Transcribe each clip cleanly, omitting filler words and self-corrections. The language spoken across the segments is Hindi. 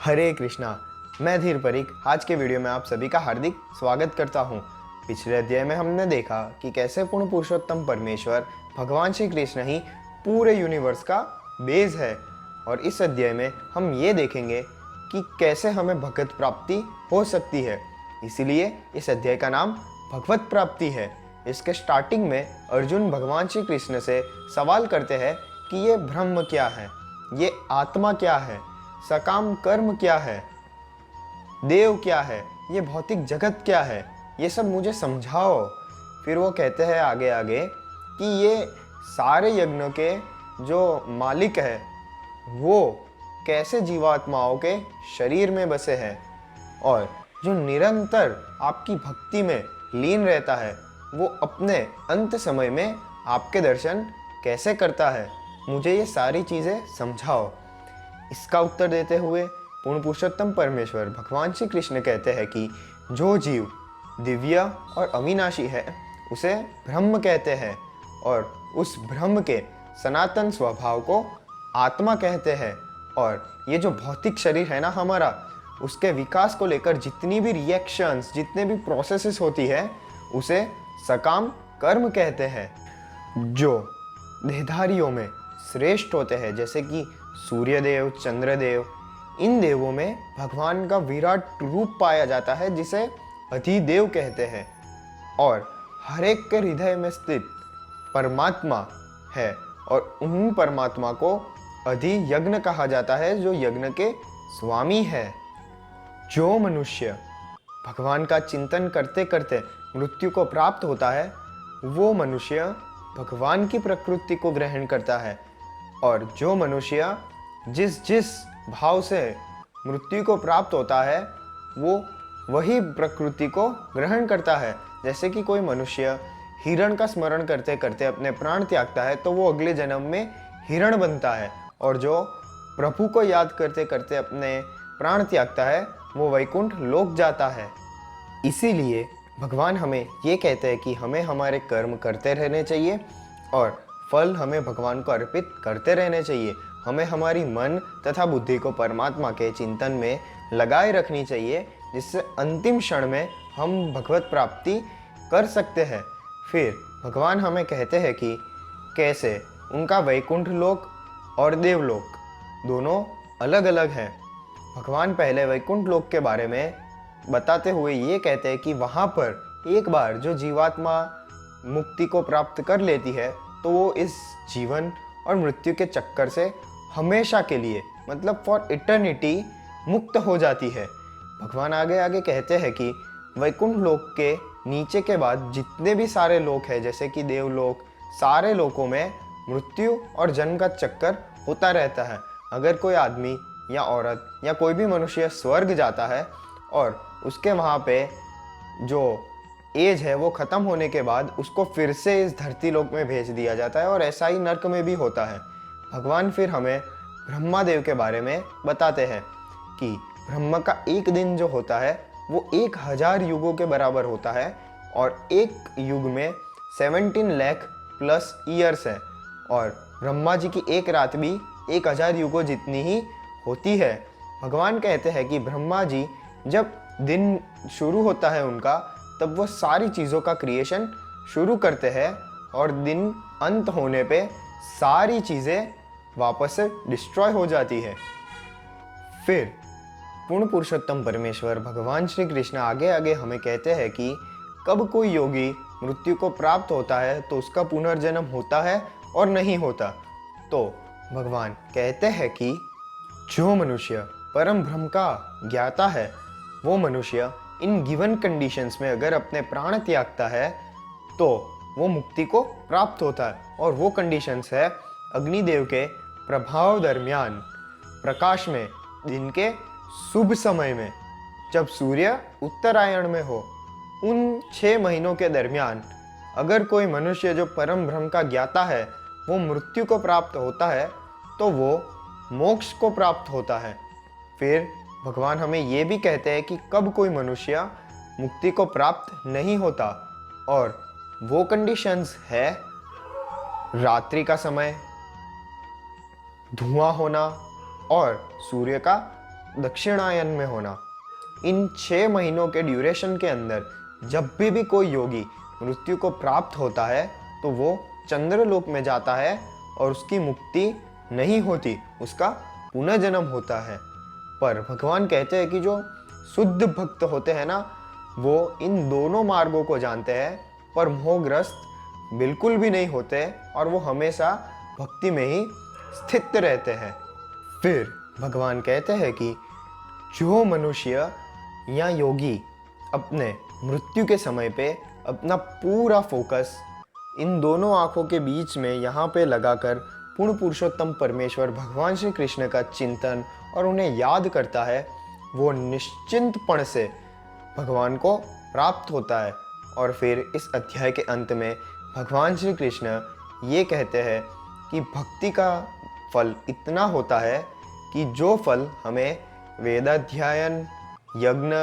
हरे कृष्णा। मैं धीर परीक आज के वीडियो में आप सभी का हार्दिक स्वागत करता हूँ। पिछले अध्याय में हमने देखा कि कैसे पूर्ण पुरुषोत्तम परमेश्वर भगवान श्री कृष्ण ही पूरे यूनिवर्स का बेस है, और इस अध्याय में हम ये देखेंगे कि कैसे हमें भगवत प्राप्ति हो सकती है। इसीलिए इस अध्याय का नाम भगवत प्राप्ति है। इसके स्टार्टिंग में अर्जुन भगवान श्री कृष्ण से सवाल करते हैं कि ये ब्रह्म क्या है, ये आत्मा क्या है, सकाम कर्म क्या है, देव क्या है, ये भौतिक जगत क्या है, ये सब मुझे समझाओ। फिर वो कहते हैं आगे आगे कि ये सारे यज्ञों के जो मालिक है वो कैसे जीवात्माओं के शरीर में बसे हैं, और जो निरंतर आपकी भक्ति में लीन रहता है वो अपने अंत समय में आपके दर्शन कैसे करता है, मुझे ये सारी चीज़ें समझाओ। इसका उत्तर देते हुए पूर्ण पुरुषोत्तम परमेश्वर भगवान श्री कृष्ण कहते हैं कि जो जीव दिव्य और अविनाशी है उसे ब्रह्म कहते हैं, और उस ब्रह्म के सनातन स्वभाव को आत्मा कहते हैं। और ये जो भौतिक शरीर है ना हमारा, उसके विकास को लेकर जितनी भी रिएक्शंस, जितने भी प्रोसेसेस होती है उसे सकाम कर्म कहते हैं। जो देहधारियों में श्रेष्ठ होते हैं जैसे कि सूर्यदेव, चंद्रदेव, इन देवों में भगवान का विराट रूप पाया जाता है जिसे अधिदेव कहते हैं, और हर एक के हृदय में स्थित परमात्मा है, और उन परमात्मा को अधियज्ञ कहा जाता है जो यज्ञ के स्वामी है। जो मनुष्य भगवान का चिंतन करते करते मृत्यु को प्राप्त होता है वो मनुष्य भगवान की प्रकृति को ग्रहण करता है, और जो मनुष्य जिस जिस भाव से मृत्यु को प्राप्त होता है वो वही प्रकृति को ग्रहण करता है। जैसे कि कोई मनुष्य हिरण का स्मरण करते करते अपने प्राण त्यागता है तो वो अगले जन्म में हिरण बनता है, और जो प्रभु को याद करते करते अपने प्राण त्यागता है वो वैकुंठ लोक जाता है। इसीलिए भगवान हमें ये कहते हैं कि हमें हमारे कर्म करते रहने चाहिए और फल हमें भगवान को अर्पित करते रहने चाहिए। हमें हमारी मन तथा बुद्धि को परमात्मा के चिंतन में लगाए रखनी चाहिए, जिससे अंतिम क्षण में हम भगवत प्राप्ति कर सकते हैं। फिर भगवान हमें कहते हैं कि कैसे उनका वैकुंठ लोक और देवलोक दोनों अलग अलग हैं। भगवान पहले वैकुंठ लोक के बारे में बताते हुए ये कहते हैं कि वहाँ पर एक बार जो जीवात्मा मुक्ति को प्राप्त कर लेती है तो वो इस जीवन और मृत्यु के चक्कर से हमेशा के लिए, मतलब फॉर इटर्निटी, मुक्त हो जाती है। भगवान आगे आगे कहते हैं कि वैकुंठ लोक के नीचे के बाद जितने भी सारे लोक हैं जैसे कि देवलोक, सारे लोकों में मृत्यु और जन्म का चक्कर होता रहता है। अगर कोई आदमी या औरत या कोई भी मनुष्य स्वर्ग जाता है और उसके वहाँ पे जो एज है वो ख़त्म होने के बाद उसको फिर से इस धरती लोक में भेज दिया जाता है, और ऐसा ही नर्क में भी होता है। भगवान फिर हमें ब्रह्मादेव के बारे में बताते हैं कि ब्रह्मा का एक दिन जो होता है वो 1000 युगों के बराबर होता है, और एक युग में 17 लाख प्लस ईयर्स है, और ब्रह्मा जी की एक रात भी 1000 युगों जितनी ही होती है। भगवान कहते हैं कि ब्रह्मा जी जब दिन शुरू होता है उनका, तब वो सारी चीज़ों का क्रिएशन शुरू करते हैं, और दिन अंत होने पे सारी चीज़ें वापस से डिस्ट्रॉय हो जाती है। फिर पूर्ण पुरुषोत्तम परमेश्वर भगवान श्री कृष्ण आगे आगे हमें कहते हैं कि कब कोई योगी मृत्यु को प्राप्त होता है तो उसका पुनर्जन्म होता है और नहीं होता। तो भगवान कहते हैं कि जो मनुष्य परम ब्रह्म का ज्ञाता है वो मनुष्य इन गिवन कंडीशंस में अगर अपने प्राण त्यागता है तो वो मुक्ति को प्राप्त होता है, और वो कंडीशंस है अग्निदेव के प्रभाव दरमियान, प्रकाश में, दिन के शुभ समय में, जब सूर्य उत्तरायण में हो, उन 6 महीनों के दरमियान अगर कोई मनुष्य जो परम ब्रह्म का ज्ञाता है वो मृत्यु को प्राप्त होता है तो वो मोक्ष को प्राप्त होता है। फिर भगवान हमें ये भी कहते हैं कि कब कोई मनुष्य मुक्ति को प्राप्त नहीं होता, और वो कंडीशंस है रात्रि का समय, धुआं होना और सूर्य का दक्षिणायन में होना। इन 6 महीनों के ड्यूरेशन के अंदर जब भी कोई योगी मृत्यु को प्राप्त होता है तो वो चंद्रलोक में जाता है और उसकी मुक्ति नहीं होती, उसका पुनर्जन्म होता है। पर भगवान कहते हैं कि जो शुद्ध भक्त होते हैं ना, वो इन दोनों मार्गों को जानते हैं पर मोहग्रस्त बिल्कुल भी नहीं होते और वो हमेशा भक्ति में ही स्थित रहते हैं। फिर भगवान कहते हैं कि जो मनुष्य या योगी अपने मृत्यु के समय पे अपना पूरा फोकस इन दोनों आंखों के बीच में यहाँ पे लगाकर पूर्ण पुरुषोत्तम परमेश्वर भगवान श्री कृष्ण का चिंतन और उन्हें याद करता है, वो निश्चिंतपण से भगवान को प्राप्त होता है। और फिर इस अध्याय के अंत में भगवान श्री कृष्ण ये कहते हैं कि भक्ति का फल इतना होता है कि जो फल हमें वेदाध्ययन, यज्ञ,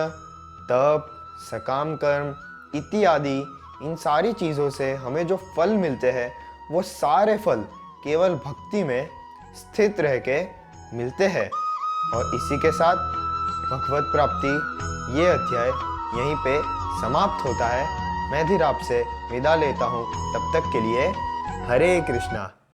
तप, सकाम कर्म इत्यादि इन सारी चीज़ों से हमें जो फल मिलते हैं वो सारे फल केवल भक्ति में स्थित रह के मिलते हैं। और इसी के साथ भगवत प्राप्ति ये अध्याय यहीं पे समाप्त होता है। मैं धीर आपसे विदा लेता हूँ, तब तक के लिए हरे कृष्णा।